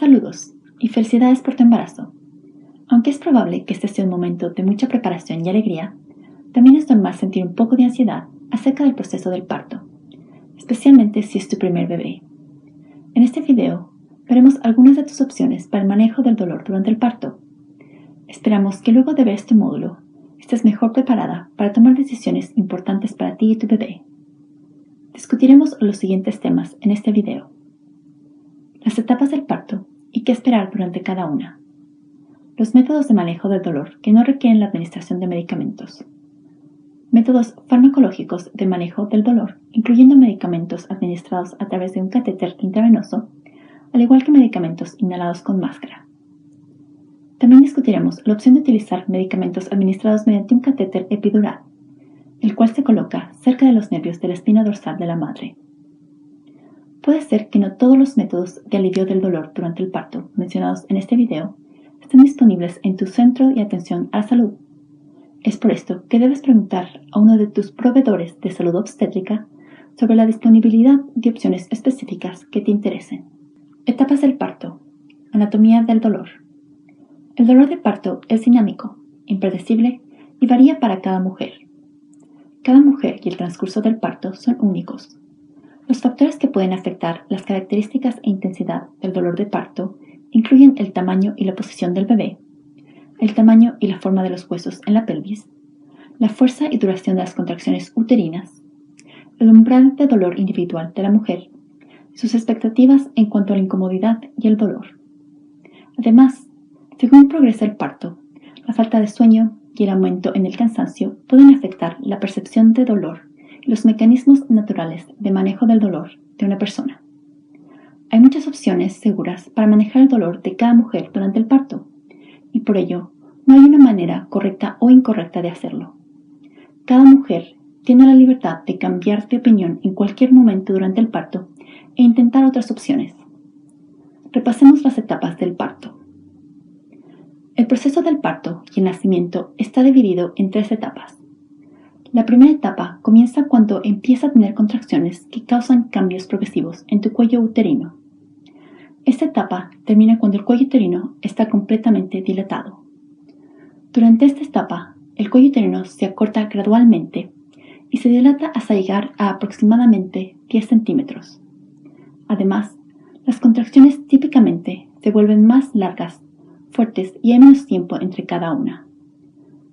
Saludos y felicidades por tu embarazo. Aunque es probable que este sea un momento de mucha preparación y alegría, también es normal sentir un poco de ansiedad acerca del proceso del parto, especialmente si es tu primer bebé. En este video veremos algunas de tus opciones para el manejo del dolor durante el parto. Esperamos que luego de ver este módulo estés mejor preparada para tomar decisiones importantes para ti y tu bebé. Discutiremos los siguientes temas en este video: las etapas del parto y qué esperar durante cada una, los métodos de manejo del dolor que no requieren la administración de medicamentos, métodos farmacológicos de manejo del dolor, incluyendo medicamentos administrados a través de un catéter intravenoso, al igual que medicamentos inhalados con máscara. También discutiremos la opción de utilizar medicamentos administrados mediante un catéter epidural, el cual se coloca cerca de los nervios de la espina dorsal de la madre. Puede ser que no todos los métodos de alivio del dolor durante el parto mencionados en este video estén disponibles en tu centro de atención a la salud. Es por esto que debes preguntar a uno de tus proveedores de salud obstétrica sobre la disponibilidad de opciones específicas que te interesen. Etapas del parto. Anatomía del dolor. El dolor de parto es dinámico, impredecible y varía para cada mujer. Cada mujer y el transcurso del parto son únicos. Los factores que pueden afectar las características e intensidad del dolor de parto incluyen el tamaño y la posición del bebé, el tamaño y la forma de los huesos en la pelvis, la fuerza y duración de las contracciones uterinas, el umbral de dolor individual de la mujer, y sus expectativas en cuanto a la incomodidad y el dolor. Además, según progresa el parto, la falta de sueño y el aumento en el cansancio pueden afectar la percepción de dolor y los mecanismos naturales de manejo del dolor de una persona. Hay muchas opciones seguras para manejar el dolor de cada mujer durante el parto, y por ello no hay una manera correcta o incorrecta de hacerlo. Cada mujer tiene la libertad de cambiar de opinión en cualquier momento durante el parto e intentar otras opciones. Repasemos las etapas del parto. El proceso del parto y el nacimiento está dividido en 3 etapas. La primera etapa comienza cuando empieza a tener contracciones que causan cambios progresivos en tu cuello uterino. Esta etapa termina cuando el cuello uterino está completamente dilatado. Durante esta etapa, el cuello uterino se acorta gradualmente y se dilata hasta llegar a aproximadamente 10 centímetros. Además, las contracciones típicamente se vuelven más largas, fuertes y hay menos tiempo entre cada una.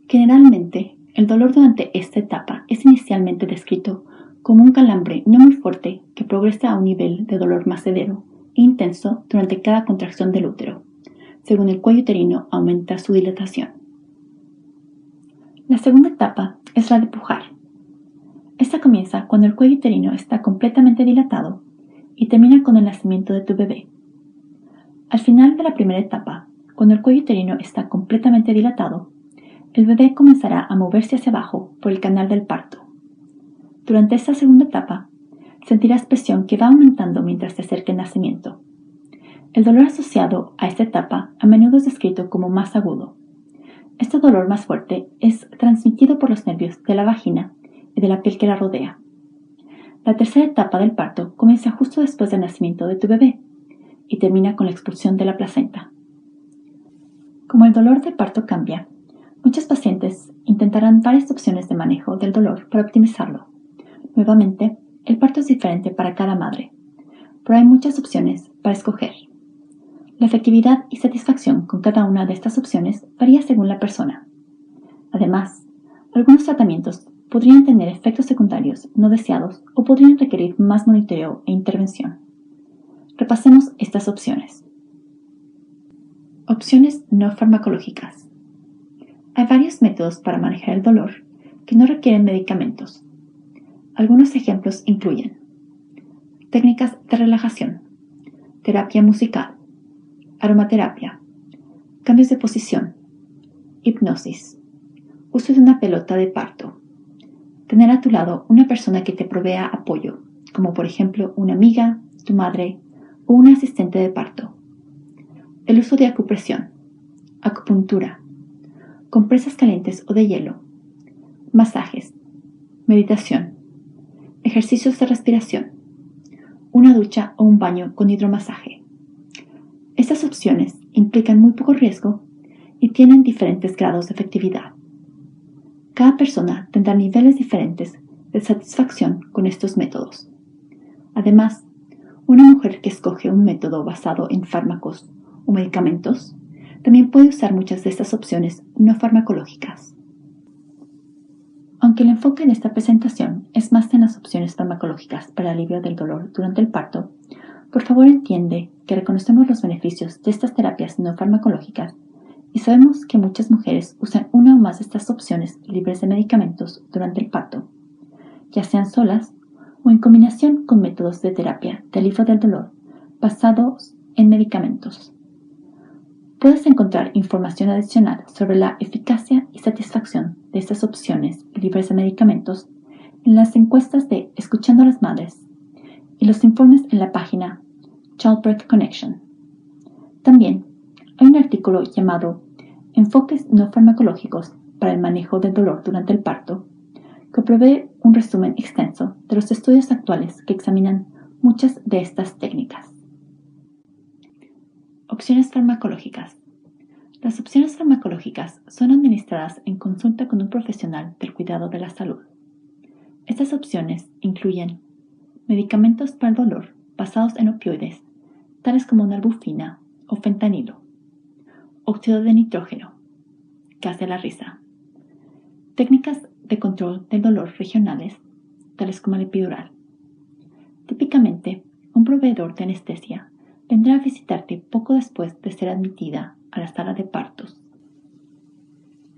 Generalmente, el dolor durante esta etapa es inicialmente descrito como un calambre no muy fuerte que progresa a un nivel de dolor más severo e intenso durante cada contracción del útero, según el cuello uterino aumenta su dilatación. La segunda etapa es la de pujar. Esta comienza cuando el cuello uterino está completamente dilatado y termina con el nacimiento de tu bebé. Al final de la primera etapa, cuando el cuello uterino está completamente dilatado, el bebé comenzará a moverse hacia abajo por el canal del parto. Durante esta segunda etapa, sentirás presión que va aumentando mientras se acerca el nacimiento. El dolor asociado a esta etapa a menudo es descrito como más agudo. Este dolor más fuerte es transmitido por los nervios de la vagina y de la piel que la rodea. La tercera etapa del parto comienza justo después del nacimiento de tu bebé y termina con la expulsión de la placenta. Como el dolor del parto cambia, muchos pacientes intentarán varias opciones de manejo del dolor para optimizarlo. Nuevamente, el parto es diferente para cada madre, pero hay muchas opciones para escoger. La efectividad y satisfacción con cada una de estas opciones varía según la persona. Además, algunos tratamientos podrían tener efectos secundarios no deseados o podrían requerir más monitoreo e intervención. Repasemos estas opciones. Opciones no farmacológicas. Hay varios métodos para manejar el dolor que no requieren medicamentos. Algunos ejemplos incluyen técnicas de relajación, terapia musical, aromaterapia, cambios de posición, hipnosis, uso de una pelota de parto, tener a tu lado una persona que te provea apoyo, como por ejemplo una amiga, tu madre o una asistente de parto, el uso de acupresión, acupuntura, compresas calientes o de hielo, masajes, meditación, ejercicios de respiración, una ducha o un baño con hidromasaje. Estas opciones implican muy poco riesgo y tienen diferentes grados de efectividad. Cada persona tendrá niveles diferentes de satisfacción con estos métodos. Además, una mujer que escoge un método basado en fármacos o medicamentos también puede usar muchas de estas opciones no farmacológicas. Aunque el enfoque de esta presentación es más en las opciones farmacológicas para el alivio del dolor durante el parto, por favor entiende que reconocemos los beneficios de estas terapias no farmacológicas y sabemos que muchas mujeres usan una o más de estas opciones libres de medicamentos durante el parto, ya sean solas o en combinación con métodos de terapia de alivio del dolor basados en medicamentos. Puedes encontrar información adicional sobre la eficacia y satisfacción de estas opciones libres de medicamentos en las encuestas de Escuchando a las Madres y los informes en la página Childbirth Connection. También hay un artículo llamado Enfoques no farmacológicos para el manejo del dolor durante el parto, que provee un resumen extenso de los estudios actuales que examinan muchas de estas técnicas. Opciones farmacológicas. Las opciones farmacológicas son administradas en consulta con un profesional del cuidado de la salud. Estas opciones incluyen medicamentos para el dolor basados en opioides, tales como nalbuphina o fentanilo, óxido de nitrógeno, gas de la risa, técnicas de control del dolor regionales, tales como el epidural. Típicamente, un proveedor de anestesia vendrá a visitarte poco después de ser admitida a la sala de partos.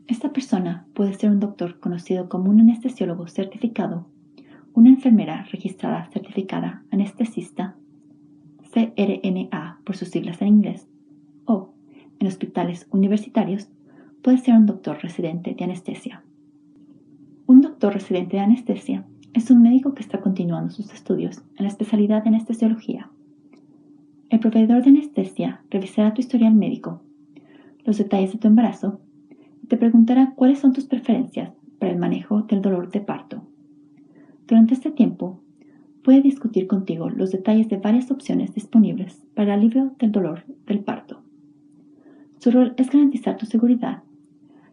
Esta persona puede ser un doctor conocido como un anestesiólogo certificado, una enfermera registrada certificada anestesista, CRNA por sus siglas en inglés, o, en hospitales universitarios, puede ser un doctor residente de anestesia. Un doctor residente de anestesia es un médico que está continuando sus estudios en la especialidad de anestesiología. El proveedor de anestesia revisará tu historial médico, los detalles de tu embarazo y te preguntará cuáles son tus preferencias para el manejo del dolor de parto. Durante este tiempo, puede discutir contigo los detalles de varias opciones disponibles para el alivio del dolor del parto. Su rol es garantizar tu seguridad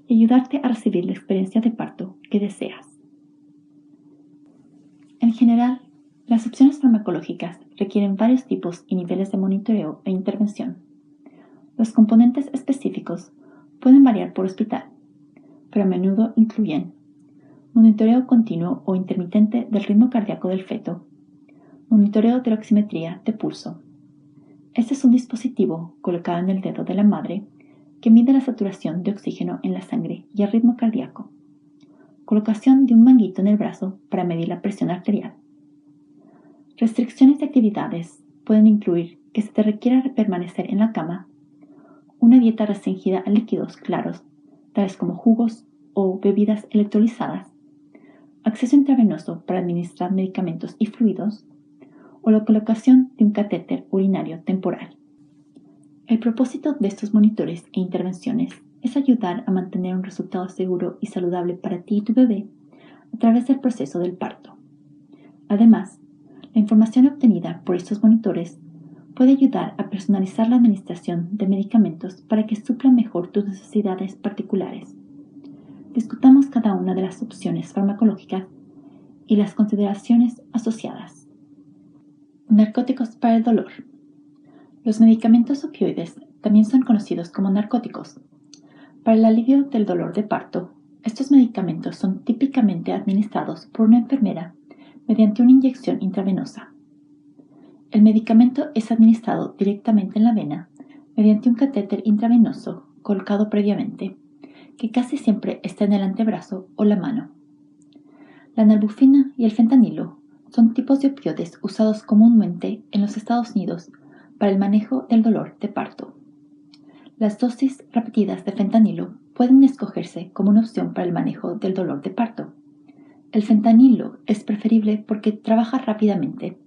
y ayudarte a recibir la experiencia de parto que deseas. En general, las opciones farmacológicas requieren varios tipos y niveles de monitoreo e intervención. Los componentes específicos pueden variar por hospital, pero a menudo incluyen monitoreo continuo o intermitente del ritmo cardíaco del feto, monitoreo de la oximetría de pulso. Este es un dispositivo colocado en el dedo de la madre que mide la saturación de oxígeno en la sangre y el ritmo cardíaco. Colocación de un manguito en el brazo para medir la presión arterial. Restricciones de actividades pueden incluir que se te requiera permanecer en la cama, una dieta restringida a líquidos claros, tales como jugos o bebidas electrolizadas, acceso intravenoso para administrar medicamentos y fluidos, o la colocación de un catéter urinario temporal. El propósito de estos monitores e intervenciones es ayudar a mantener un resultado seguro y saludable para ti y tu bebé a través del proceso del parto. Además, la información obtenida por estos monitores puede ayudar a personalizar la administración de medicamentos para que supla mejor tus necesidades particulares. Discutamos cada una de las opciones farmacológicas y las consideraciones asociadas. Narcóticos para el dolor. Los medicamentos opioides también son conocidos como narcóticos. Para el alivio del dolor de parto, estos medicamentos son típicamente administrados por una enfermera mediante una inyección intravenosa. El medicamento es administrado directamente en la vena mediante un catéter intravenoso colocado previamente, que casi siempre está en el antebrazo o la mano. La nalbuphina y el fentanilo son tipos de opioides usados comúnmente en los Estados Unidos para el manejo del dolor de parto. Las dosis repetidas de fentanilo pueden escogerse como una opción para el manejo del dolor de parto. El fentanilo es preferible porque trabaja rápidamente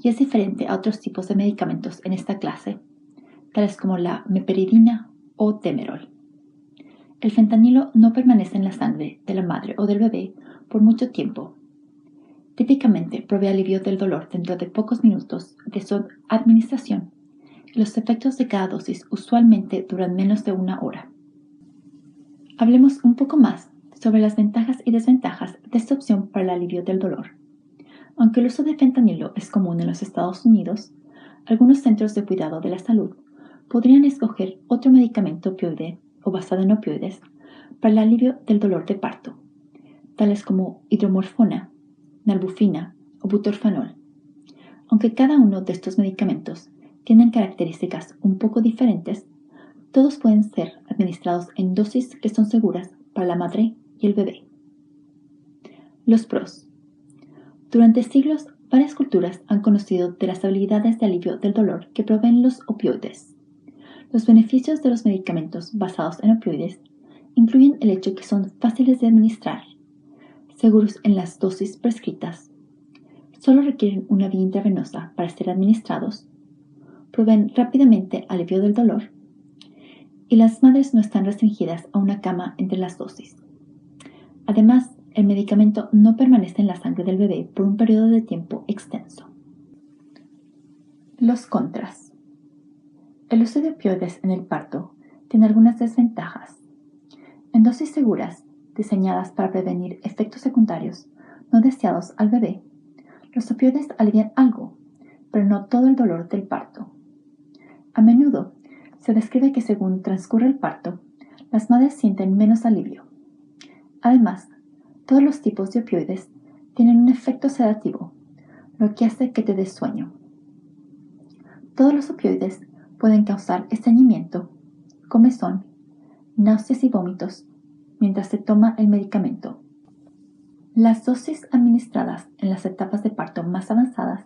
y es diferente a otros tipos de medicamentos en esta clase, tales como la meperidina o Demerol. El fentanilo no permanece en la sangre de la madre o del bebé por mucho tiempo. Típicamente provee alivio del dolor dentro de pocos minutos de su administración Los efectos de cada dosis usualmente duran menos de 1 hora. Hablemos un poco más sobre las ventajas y desventajas de esta opción para el alivio del dolor. Aunque el uso de fentanilo es común en los Estados Unidos, algunos centros de cuidado de la salud podrían escoger otro medicamento opioide o basado en opioides para el alivio del dolor de parto, tales como hidromorfona, nalbufina o butorfanol. Aunque cada uno de estos medicamentos tienen características un poco diferentes, todos pueden ser administrados en dosis que son seguras para la madre y el bebé. Los pros. Durante siglos, varias culturas han conocido de las habilidades de alivio del dolor que proveen los opioides. Los beneficios de los medicamentos basados en opioides incluyen el hecho que son fáciles de administrar, seguros en las dosis prescritas, solo requieren una vía intravenosa para ser administrados, proveen rápidamente alivio del dolor y las madres no están restringidas a una cama entre las dosis. Además, el medicamento no permanece en la sangre del bebé por un periodo de tiempo extenso. Los contras. El uso de opioides en el parto tiene algunas desventajas. En dosis seguras, diseñadas para prevenir efectos secundarios no deseados al bebé, los opioides alivian algo, pero no todo el dolor del parto. A menudo se describe que según transcurre el parto, las madres sienten menos alivio. Además, todos los tipos de opioides tienen un efecto sedativo, lo que hace que te des sueño. Todos los opioides pueden causar estreñimiento, comezón, náuseas y vómitos mientras se toma el medicamento. Las dosis administradas en las etapas de parto más avanzadas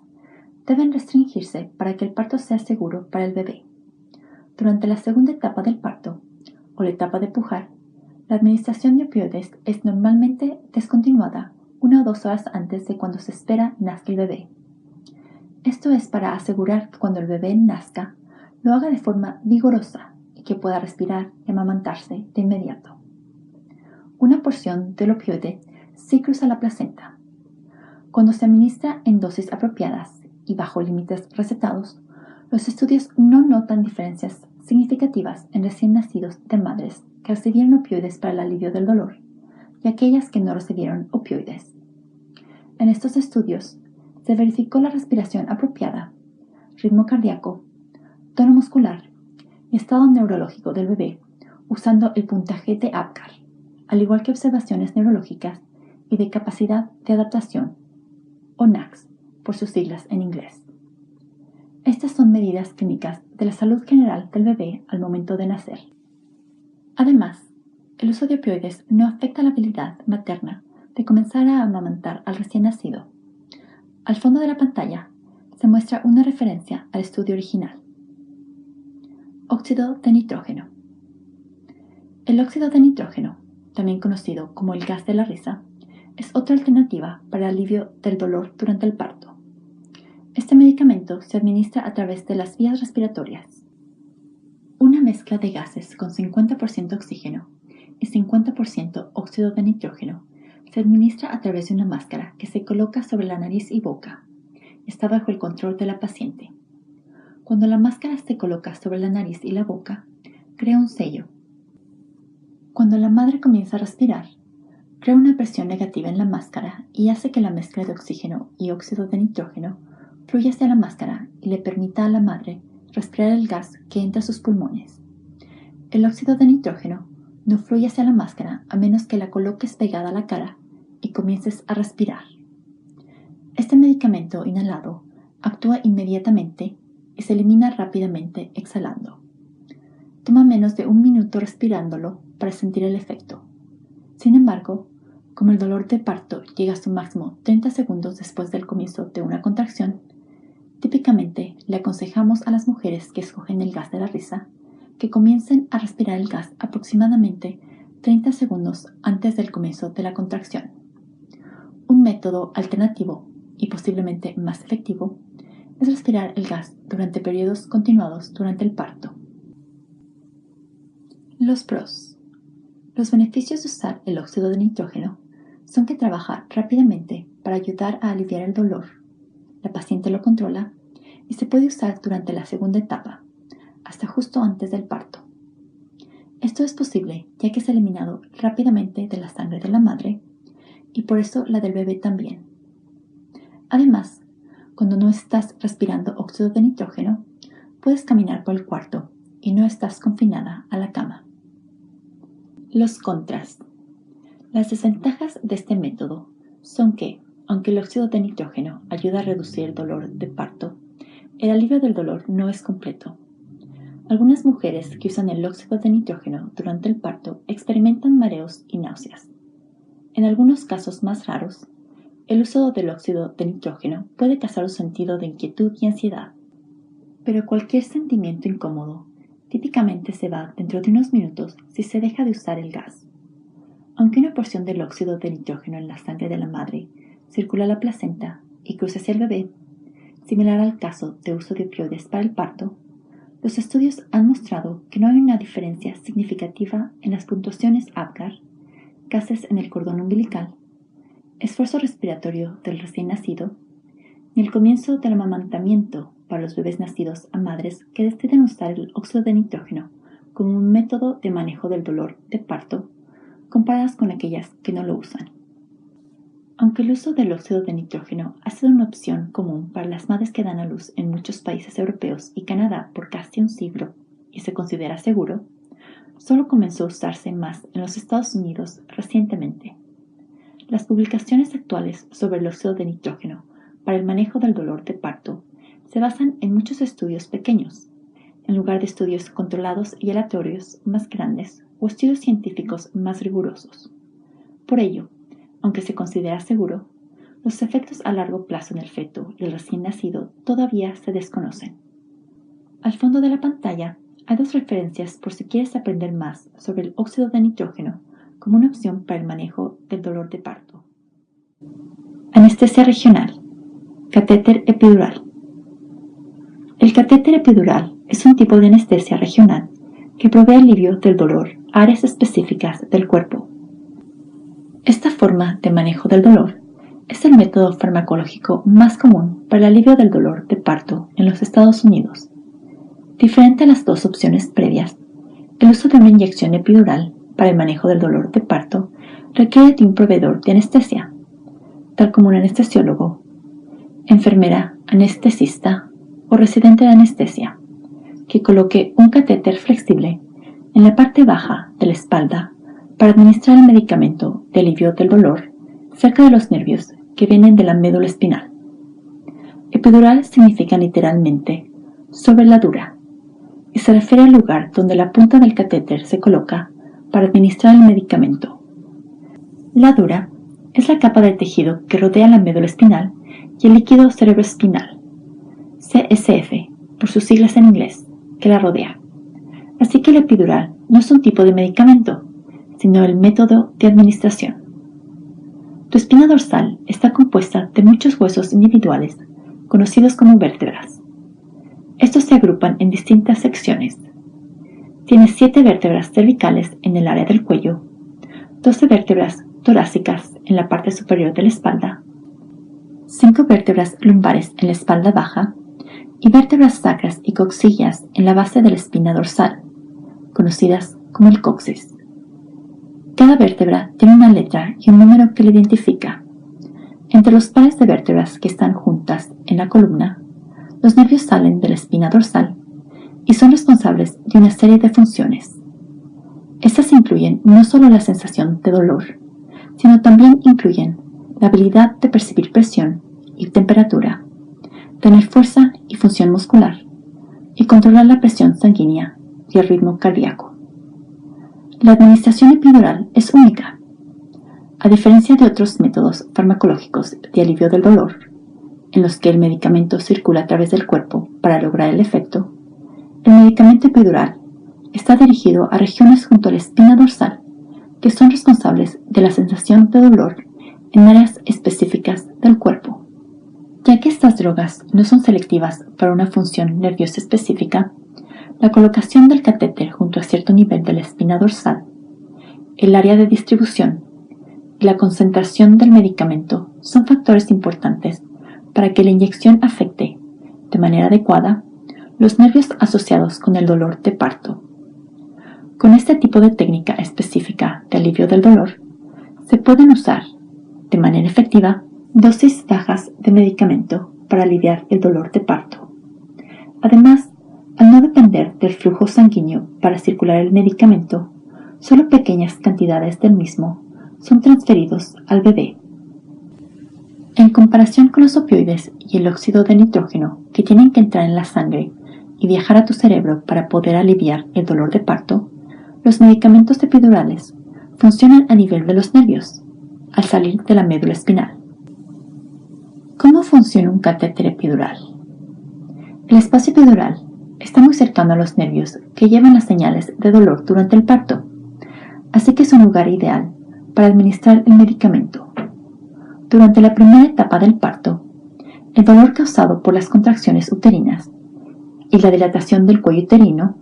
deben restringirse para que el parto sea seguro para el bebé. Durante la segunda etapa del parto, o la etapa de pujar, la administración de opioides es normalmente descontinuada 1 o 2 horas antes de cuando se espera nazca el bebé. Esto es para asegurar que cuando el bebé nazca, lo haga de forma vigorosa y que pueda respirar y amamantarse de inmediato. Una porción del opioide sí cruza la placenta. Cuando se administra en dosis apropiadas y bajo límites recetados, los estudios no notan diferencias significativas en recién nacidos de madres que recibieron opioides para el alivio del dolor y aquellas que no recibieron opioides. En estos estudios se verificó la respiración apropiada, ritmo cardíaco, tono muscular y estado neurológico del bebé usando el puntaje de Apgar, al igual que observaciones neurológicas y de capacidad de adaptación, o NACS, por sus siglas en inglés. Estas son medidas clínicas de la salud general del bebé al momento de nacer. Además, el uso de opioides no afecta la habilidad materna de comenzar a amamantar al recién nacido. Al fondo de la pantalla se muestra una referencia al estudio original. Óxido de nitrógeno. El óxido de nitrógeno, también conocido como el gas de la risa, es otra alternativa para el alivio del dolor durante el parto. Este medicamento se administra a través de las vías respiratorias. Una mezcla de gases con 50% oxígeno y 50% óxido de nitrógeno se administra a través de una máscara que se coloca sobre la nariz y boca y está bajo el control de la paciente. Cuando la máscara se coloca sobre la nariz y la boca, crea un sello. Cuando la madre comienza a respirar, crea una presión negativa en la máscara y hace que la mezcla de oxígeno y óxido de nitrógeno fluya hacia la máscara y le permita a la madre respirar el gas que entra a sus pulmones. El óxido de nitrógeno no fluye hacia la máscara a menos que la coloques pegada a la cara y comiences a respirar. Este medicamento inhalado actúa inmediatamente y se elimina rápidamente exhalando. Toma menos de 1 minuto respirándolo para sentir el efecto. Sin embargo, como el dolor de parto llega a su máximo 30 segundos después del comienzo de una contracción, típicamente le aconsejamos a las mujeres que escogen el gas de la risa que comiencen a respirar el gas aproximadamente 30 segundos antes del comienzo de la contracción. Un método alternativo y posiblemente más efectivo es respirar el gas durante periodos continuados durante el parto. Los pros. Los beneficios de usar el óxido de nitrógeno son que trabaja rápidamente para ayudar a aliviar el dolor. La paciente lo controla y se puede usar durante la segunda etapa, hasta justo antes del parto. Esto es posible ya que es eliminado rápidamente de la sangre de la madre y por eso la del bebé también. Además, cuando no estás respirando óxido de nitrógeno, puedes caminar por el cuarto y no estás confinada a la cama. Los contras. Las desventajas de este método son que, aunque el óxido de nitrógeno ayuda a reducir el dolor de parto, el alivio del dolor no es completo. Algunas mujeres que usan el óxido de nitrógeno durante el parto experimentan mareos y náuseas. En algunos casos más raros, el uso del óxido de nitrógeno puede causar un sentido de inquietud y ansiedad. Pero cualquier sentimiento incómodo típicamente se va dentro de unos minutos si se deja de usar el gas. Aunque una porción del óxido de nitrógeno en la sangre de la madre circula a la placenta y cruza hacia el bebé, similar al caso de uso de opioides para el parto, los estudios han mostrado que no hay una diferencia significativa en las puntuaciones APGAR, gases en el cordón umbilical, esfuerzo respiratorio del recién nacido, ni el comienzo del amamantamiento para los bebés nacidos a madres que deciden usar el óxido de nitrógeno como un método de manejo del dolor de parto, comparadas con aquellas que no lo usan. Aunque el uso del óxido de nitrógeno ha sido una opción común para las madres que dan a luz en muchos países europeos y Canadá por casi un siglo y se considera seguro, solo comenzó a usarse más en los Estados Unidos recientemente. Las publicaciones actuales sobre el óxido de nitrógeno para el manejo del dolor de parto se basan en muchos estudios pequeños, en lugar de estudios controlados y aleatorios más grandes o estudios científicos más rigurosos. Por ello, aunque se considera seguro, los efectos a largo plazo en el feto y el recién nacido todavía se desconocen. Al fondo de la pantalla hay dos referencias por si quieres aprender más sobre el óxido de nitrógeno como una opción para el manejo del dolor de parto. Anestesia regional. Catéter epidural. El catéter epidural es un tipo de anestesia regional que provee alivio del dolor a áreas específicas del cuerpo. Esta forma de manejo del dolor es el método farmacológico más común para el alivio del dolor de parto en los Estados Unidos. Diferente a las dos opciones previas, el uso de una inyección epidural para el manejo del dolor de parto requiere de un proveedor de anestesia, tal como un anestesiólogo, enfermera, anestesista o residente de anestesia, que coloque un catéter flexible en la parte baja de la espalda para administrar el medicamento de alivio del dolor cerca de los nervios que vienen de la médula espinal. Epidural significa literalmente sobre la dura y se refiere al lugar donde la punta del catéter se coloca para administrar el medicamento. La dura es la capa de tejido que rodea la médula espinal y el líquido cerebroespinal, CSF, por sus siglas en inglés, que la rodea. Así que el epidural no es un tipo de medicamento, sino el método de administración. Tu espina dorsal está compuesta de muchos huesos individuales, conocidos como vértebras. Estos se agrupan en distintas secciones. Tienes 7 vértebras cervicales en el área del cuello, 12 vértebras torácicas en la parte superior de la espalda, 5 vértebras lumbares en la espalda baja y vértebras sacras y coxillas en la base de la espina dorsal, conocidas como el coxis. Cada vértebra tiene una letra y un número que la identifica. Entre los pares de vértebras que están juntas en la columna, los nervios salen de la espina dorsal y son responsables de una serie de funciones. Estas incluyen no solo la sensación de dolor, sino también incluyen la habilidad de percibir presión y temperatura, tener fuerza y función muscular, y controlar la presión sanguínea y el ritmo cardíaco. La administración epidural es única. A diferencia de otros métodos farmacológicos de alivio del dolor, en los que el medicamento circula a través del cuerpo para lograr el efecto, el medicamento epidural está dirigido a regiones junto a la espina dorsal que son responsables de la sensación de dolor en áreas específicas del cuerpo. Ya que estas drogas no son selectivas para una función nerviosa específica, la colocación del catéter junto a cierto nivel de la espina dorsal, el área de distribución y la concentración del medicamento son factores importantes para que la inyección afecte, de manera adecuada, Los nervios asociados con el dolor de parto. Con este tipo de técnica específica de alivio del dolor, se pueden usar, de manera efectiva, dosis bajas de medicamento para aliviar el dolor de parto. Además, al no depender del flujo sanguíneo para circular el medicamento, solo pequeñas cantidades del mismo son transferidos al bebé. En comparación con los opioides y el óxido de nitrógeno que tienen que entrar en la sangre y viajar a tu cerebro para poder aliviar el dolor de parto, los medicamentos epidurales funcionan a nivel de los nervios, al salir de la médula espinal. ¿Cómo funciona un catéter epidural? El espacio epidural está muy cercano a los nervios que llevan las señales de dolor durante el parto, así que es un lugar ideal para administrar el medicamento. Durante la primera etapa del parto, el dolor causado por las contracciones uterinas y la dilatación del cuello uterino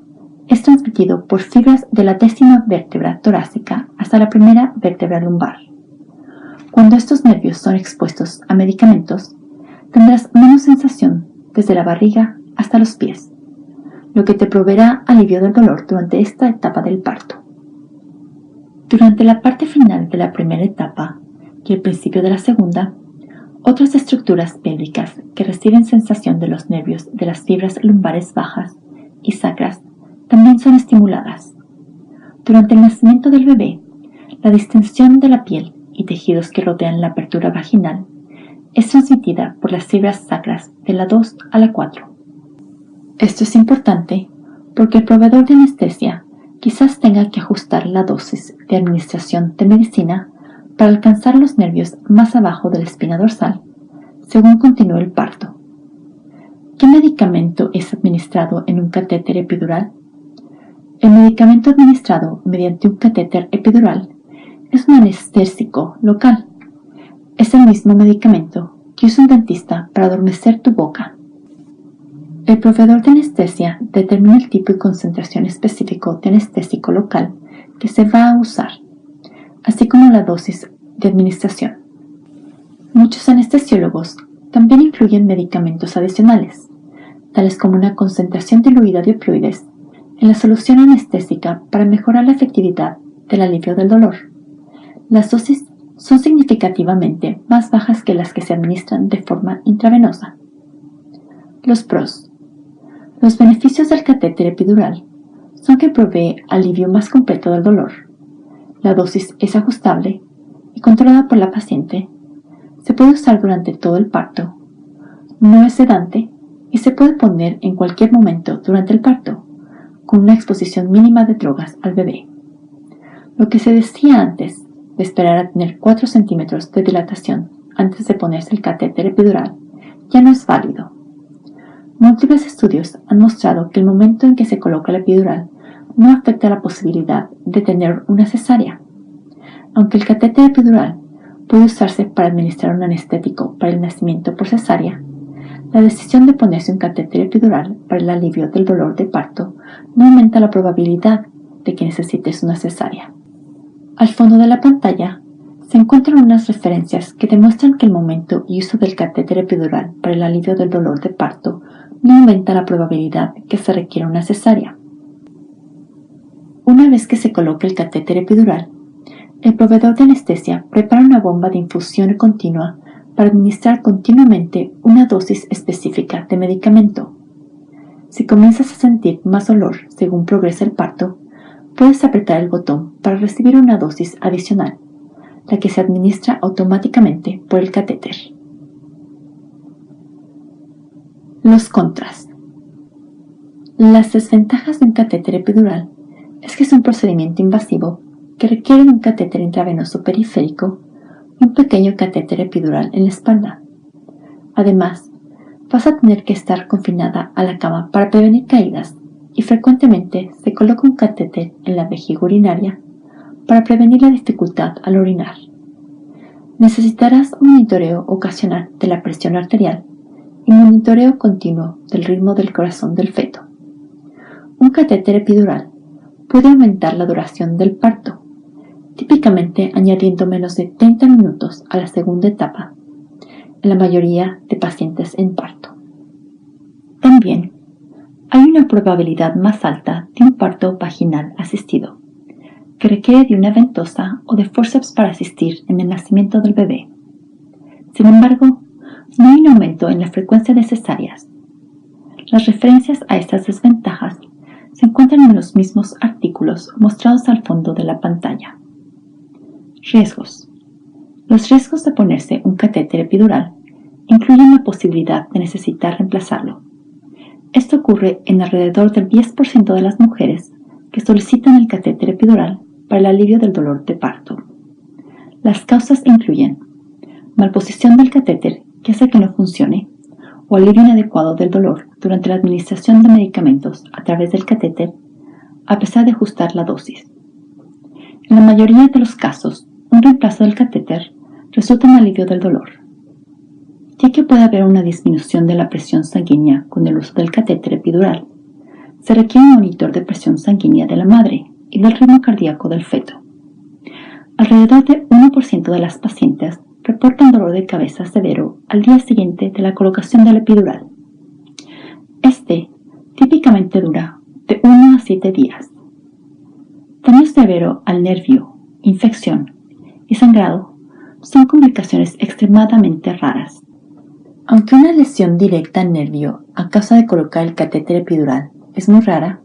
es transmitido por fibras de la 10ª vértebra torácica hasta la primera vértebra lumbar. Cuando estos nervios son expuestos a medicamentos, tendrás menos sensación desde la barriga hasta los pies, lo que te proveerá alivio del dolor durante esta etapa del parto. Durante la parte final de la primera etapa y el principio de la segunda, otras estructuras pélvicas que reciben sensación de los nervios de las fibras lumbares bajas y sacras también son estimuladas. Durante el nacimiento del bebé, la distensión de la piel y tejidos que rodean la apertura vaginal es transmitida por las fibras sacras de la 2 a la 4. Esto es importante porque el proveedor de anestesia quizás tenga que ajustar la dosis de administración de medicina para alcanzar los nervios más abajo de la espina dorsal, según continúe el parto. ¿Qué medicamento es administrado en un catéter epidural? El medicamento administrado mediante un catéter epidural es un anestésico local. Es el mismo medicamento que usa un dentista para adormecer tu boca. El proveedor de anestesia determina el tipo y concentración específico de anestésico local que se va a usar, así como la dosis de administración. Muchos anestesiólogos también incluyen medicamentos adicionales, tales como una concentración diluida de opioides en la solución anestésica para mejorar la efectividad del alivio del dolor. Las dosis son significativamente más bajas que las que se administran de forma intravenosa. Los pros. Los beneficios del catéter epidural son que provee alivio más completo del dolor. La dosis es ajustable y controlada por la paciente. Se puede usar durante todo el parto. No es sedante y se puede poner en cualquier momento durante el parto, con una exposición mínima de drogas al bebé. Lo que se decía antes de esperar a tener 4 centímetros de dilatación antes de ponerse el catéter epidural ya no es válido. Múltiples estudios han mostrado que el momento en que se coloca la epidural no afecta la posibilidad de tener una cesárea. Aunque el catéter epidural puede usarse para administrar un anestésico para el nacimiento por cesárea, la decisión de ponerse un catéter epidural para el alivio del dolor de parto no aumenta la probabilidad de que necesites una cesárea. Al fondo de la pantalla se encuentran unas referencias que demuestran que el momento y uso del catéter epidural para el alivio del dolor de parto no aumenta la probabilidad de que se requiera una cesárea. Una vez que se coloque el catéter epidural, el proveedor de anestesia prepara una bomba de infusión continua para administrar continuamente una dosis específica de medicamento. Si comienzas a sentir más dolor según progresa el parto, puedes apretar el botón para recibir una dosis adicional, la que se administra automáticamente por el catéter. Los contras. Las desventajas de un catéter epidural es que es un procedimiento invasivo que requiere de un catéter intravenoso periférico y un pequeño catéter epidural en la espalda. Además, vas a tener que estar confinada a la cama para prevenir caídas y frecuentemente se coloca un catéter en la vejiga urinaria para prevenir la dificultad al orinar. Necesitarás un monitoreo ocasional de la presión arterial y monitoreo continuo del ritmo del corazón del feto. Un catéter epidural puede aumentar la duración del parto, típicamente añadiendo menos de 30 minutos a la segunda etapa, en la mayoría de pacientes en parto. También hay una probabilidad más alta de un parto vaginal asistido, que requiere de una ventosa o de forceps para asistir en el nacimiento del bebé. Sin embargo, no hay un aumento en la frecuencia de cesáreas. Las referencias a estas desventajas se encuentran en los mismos artículos mostrados al fondo de la pantalla. Riesgos. Los riesgos de ponerse un catéter epidural incluyen la posibilidad de necesitar reemplazarlo. Esto ocurre en alrededor del 10% de las mujeres que solicitan el catéter epidural para el alivio del dolor de parto. Las causas incluyen malposición del catéter que hace que no funcione o alivio inadecuado del dolor durante la administración de medicamentos a través del catéter a pesar de ajustar la dosis. En la mayoría de los casos, un reemplazo del catéter resulta en alivio del dolor. Ya que puede haber una disminución de la presión sanguínea con el uso del catéter epidural, se requiere un monitor de presión sanguínea de la madre y del ritmo cardíaco del feto. Alrededor del 1% de las pacientes reportan dolor de cabeza severo al día siguiente de la colocación del epidural. Este típicamente dura de 1 a 7 días. Daño severo al nervio, infección y sangrado son complicaciones extremadamente raras. Aunque una lesión directa al nervio a causa de colocar el catéter epidural es muy rara,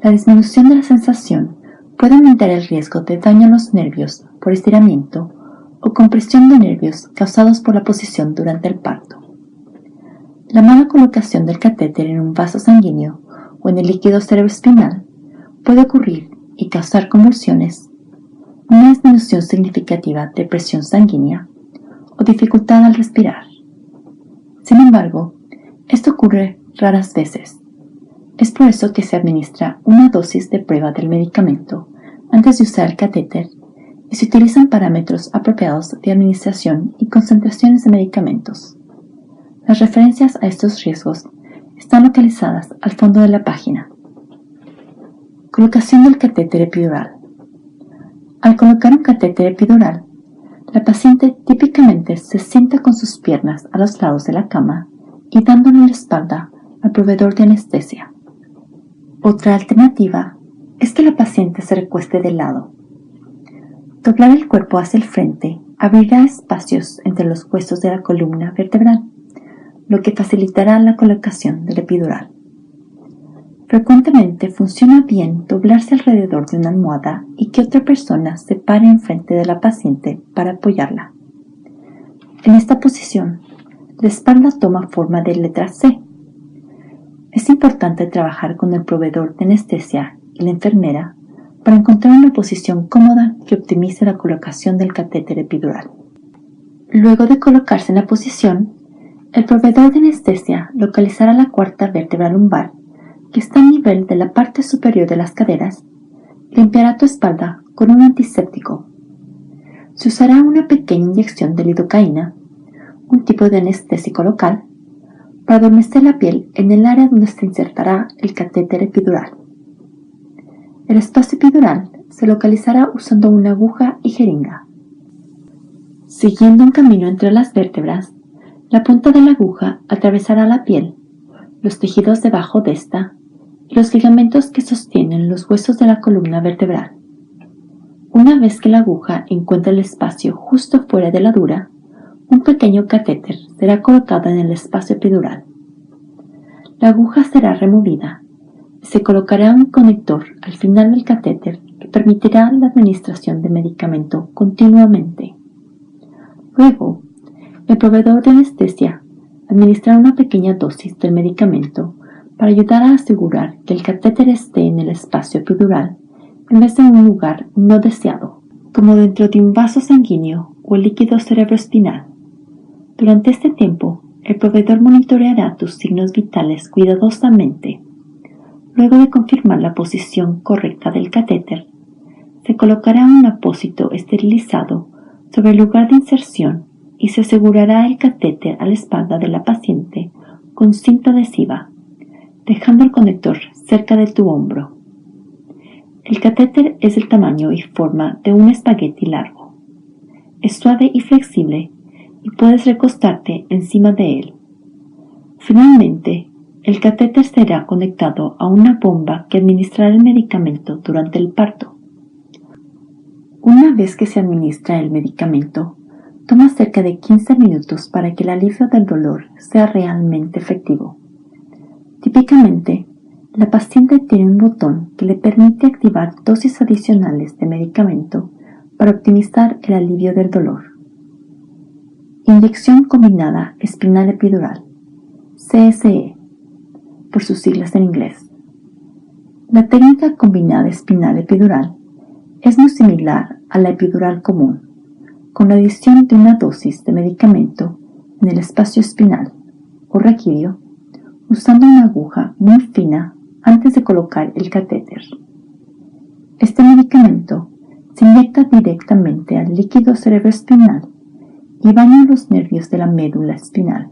la disminución de la sensación puede aumentar el riesgo de daño a los nervios por estiramiento o compresión de nervios causados por la posición durante el parto. La mala colocación del catéter en un vaso sanguíneo o en el líquido cerebroespinal puede ocurrir y causar convulsiones, una disminución significativa de presión sanguínea o dificultad al respirar. Sin embargo, esto ocurre raras veces. Es por eso que se administra una dosis de prueba del medicamento antes de usar el catéter y se utilizan parámetros apropiados de administración y concentraciones de medicamentos. Las referencias a estos riesgos están localizadas al fondo de la página. Colocación del catéter epidural. Al colocar un catéter epidural, la paciente típicamente se sienta con sus piernas a los lados de la cama y dándole la espalda al proveedor de anestesia. Otra alternativa es que la paciente se recueste de lado. Doblar el cuerpo hacia el frente abrirá espacios entre los huesos de la columna vertebral, lo que facilitará la colocación del epidural. Frecuentemente funciona bien doblarse alrededor de una almohada y que otra persona se pare enfrente de la paciente para apoyarla. En esta posición, la espalda toma forma de letra C. Es importante trabajar con el proveedor de anestesia y la enfermera para encontrar una posición cómoda que optimice la colocación del catéter epidural. Luego de colocarse en la posición, el proveedor de anestesia localizará la cuarta vértebra lumbar que está a nivel de la parte superior de las caderas, limpiará tu espalda con un antiséptico. Se usará una pequeña inyección de lidocaína, un tipo de anestésico local, para adormecer la piel en el área donde se insertará el catéter epidural. El espacio epidural se localizará usando una aguja y jeringa. Siguiendo un camino entre las vértebras, la punta de la aguja atravesará la piel, los tejidos debajo de esta y los ligamentos que sostienen los huesos de la columna vertebral. Una vez que la aguja encuentre el espacio justo fuera de la dura, un pequeño catéter será colocado en el espacio epidural. La aguja será removida y se colocará un conector al final del catéter que permitirá la administración de medicamento continuamente. Luego, el proveedor de anestesia administrará una pequeña dosis del medicamento para ayudar a asegurar que el catéter esté en el espacio epidural en vez de en un lugar no deseado, como dentro de un vaso sanguíneo o el líquido cerebroespinal. Durante este tiempo, el proveedor monitoreará tus signos vitales cuidadosamente. Luego de confirmar la posición correcta del catéter, se colocará un apósito esterilizado sobre el lugar de inserción y se asegurará el catéter a la espalda de la paciente con cinta adhesiva, dejando el conector cerca de tu hombro. El catéter es del tamaño y forma de un espagueti largo. Es suave y flexible y puedes recostarte encima de él. Finalmente, El catéter será conectado a una bomba que administrará el medicamento durante el parto. Una vez que se administra el medicamento, toma cerca de 15 minutos para que el alivio del dolor sea realmente efectivo. Típicamente, la paciente tiene un botón que le permite activar dosis adicionales de medicamento para optimizar el alivio del dolor. Inyección combinada espinal epidural, CSE, por sus siglas en inglés. La técnica combinada espinal epidural es muy similar a la epidural común, con la adición de una dosis de medicamento en el espacio espinal o raquídeo, usando una aguja muy fina antes de colocar el catéter. Este medicamento se inyecta directamente al líquido cerebroespinal y baña los nervios de la médula espinal.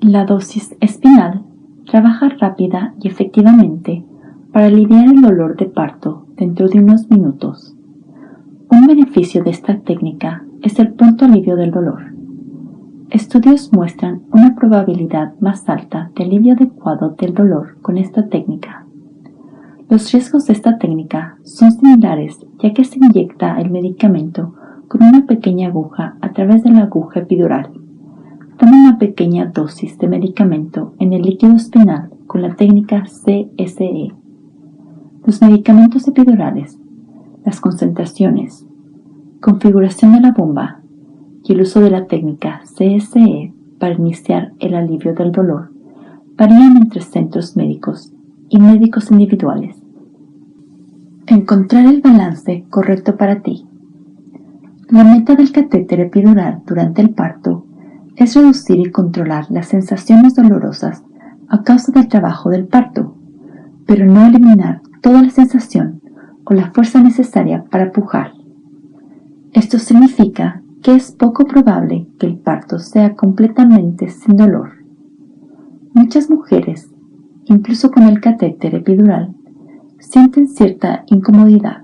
La dosis espinal trabaja rápida y efectivamente para aliviar el dolor de parto dentro de unos minutos. Un beneficio de esta técnica es el pronto alivio del dolor. Estudios muestran una probabilidad más alta de alivio adecuado del dolor con esta técnica. Los riesgos de esta técnica son similares ya que se inyecta el medicamento con una pequeña aguja a través de la aguja epidural, dando una pequeña dosis de medicamento en el líquido espinal con la técnica CSE. Los medicamentos epidurales, las concentraciones, configuración de la bomba y el uso de la técnica CSE para iniciar el alivio del dolor varían entre centros médicos y médicos individuales. Encontrar el balance correcto para ti. La meta del catéter epidural durante el parto es reducir y controlar las sensaciones dolorosas a causa del trabajo del parto, pero no eliminar toda la sensación o la fuerza necesaria para pujar. Esto significa que es poco probable que el parto sea completamente sin dolor. Muchas mujeres, incluso con el catéter epidural, sienten cierta incomodidad.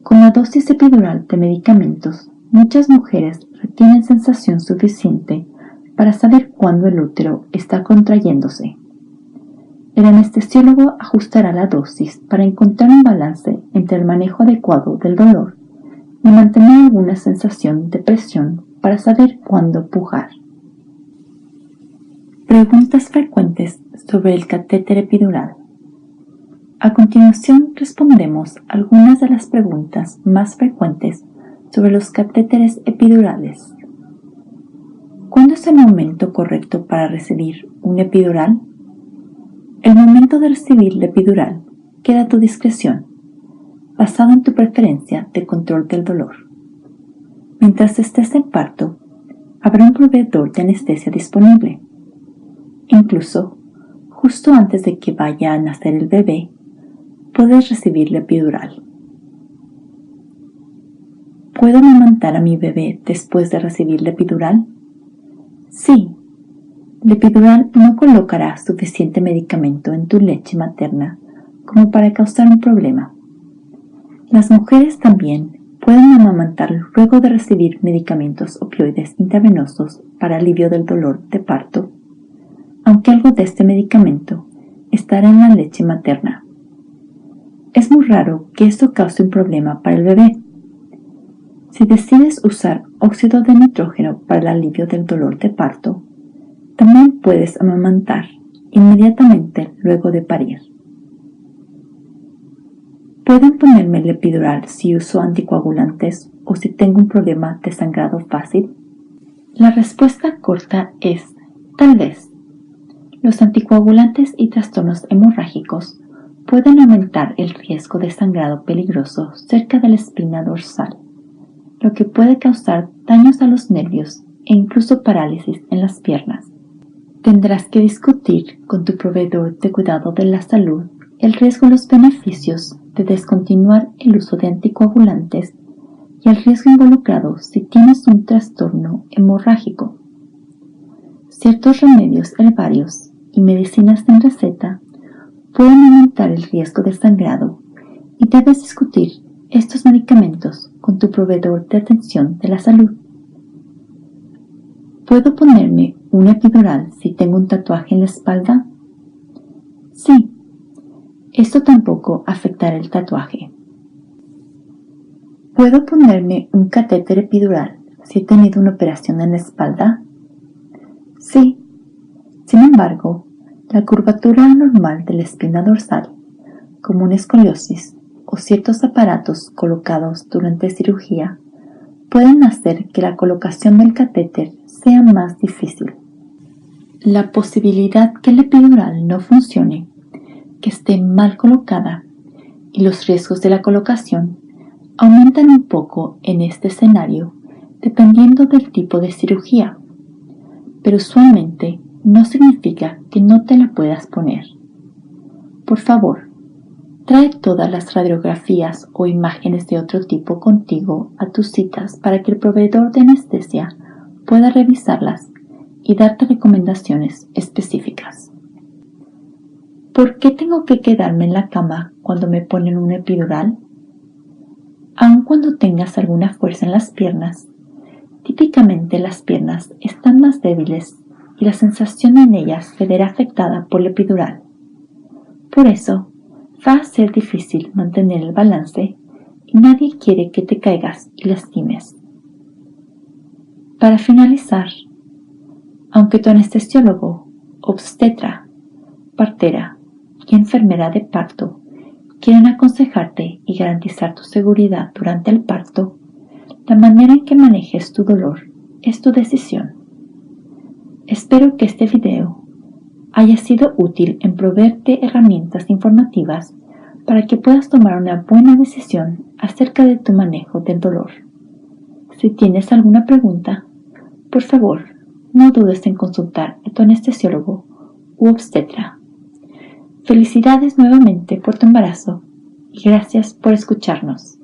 Con la dosis epidural de medicamentos, muchas mujeres retienen sensación suficiente para saber cuándo el útero está contrayéndose. El anestesiólogo ajustará la dosis para encontrar un balance entre el manejo adecuado del dolor y mantener alguna sensación de presión para saber cuándo pujar. Preguntas frecuentes sobre el catéter epidural. A continuación respondemos algunas de las preguntas más frecuentes sobre los catéteres epidurales. ¿Cuándo es el momento correcto para recibir un epidural? El momento de recibir la epidural queda a tu discreción, basado en tu preferencia de control del dolor. Mientras estés en parto, habrá un proveedor de anestesia disponible. Incluso, justo antes de que vaya a nacer el bebé, puedes recibir la epidural. ¿Puedo amamantar a mi bebé después de recibir la epidural? Sí. La epidural no colocará suficiente medicamento en tu leche materna como para causar un problema. Las mujeres también pueden amamantar luego de recibir medicamentos opioides intravenosos para alivio del dolor de parto, aunque algo de este medicamento estará en la leche materna. Es muy raro que esto cause un problema para el bebé. Si decides usar óxido de nitrógeno para el alivio del dolor de parto, también puedes amamantar inmediatamente luego de parir. ¿Pueden ponerme el epidural si uso anticoagulantes o si tengo un problema de sangrado fácil? La respuesta corta es tal vez. Los anticoagulantes y trastornos hemorrágicos pueden aumentar el riesgo de sangrado peligroso cerca de la espina dorsal, lo que puede causar daños a los nervios e incluso parálisis en las piernas. Tendrás que discutir con tu proveedor de cuidado de la salud el riesgo y los beneficios de descontinuar el uso de anticoagulantes y el riesgo involucrado si tienes un trastorno hemorrágico. Ciertos remedios herbarios y medicinas en receta pueden aumentar el riesgo de sangrado y debes discutir estos medicamentos con tu proveedor de atención de la salud. ¿Puedo ponerme una epidural si tengo un tatuaje en la espalda? Sí, esto tampoco afectará el tatuaje. ¿Puedo ponerme un catéter epidural si he tenido una operación en la espalda? Sí. Sin embargo, la curvatura anormal de la espina dorsal, como una escoliosis o ciertos aparatos colocados durante cirugía, pueden hacer que la colocación del catéter sea más difícil. La posibilidad que la epidural no funcione, que esté mal colocada, y los riesgos de la colocación aumentan un poco en este escenario dependiendo del tipo de cirugía, pero usualmente no significa que no te la puedas poner. Por favor, trae todas las radiografías o imágenes de otro tipo contigo a tus citas para que el proveedor de anestesia pueda revisarlas y darte recomendaciones específicas. ¿Por qué tengo que quedarme en la cama cuando me ponen una epidural? Aun cuando tengas alguna fuerza en las piernas, típicamente las piernas están más débiles y la sensación en ellas se verá afectada por la epidural. Por eso, va a ser difícil mantener el balance y nadie quiere que te caigas y lastimes. Para finalizar, aunque tu anestesiólogo, obstetra, partera y enfermera de parto quieran aconsejarte y garantizar tu seguridad durante el parto, la manera en que manejes tu dolor es tu decisión. Espero que este video haya sido útil en proveerte herramientas informativas para que puedas tomar una buena decisión acerca de tu manejo del dolor. Si tienes alguna pregunta, por favor, no dudes en consultar a tu anestesiólogo u obstetra. Felicidades nuevamente por tu embarazo y gracias por escucharnos.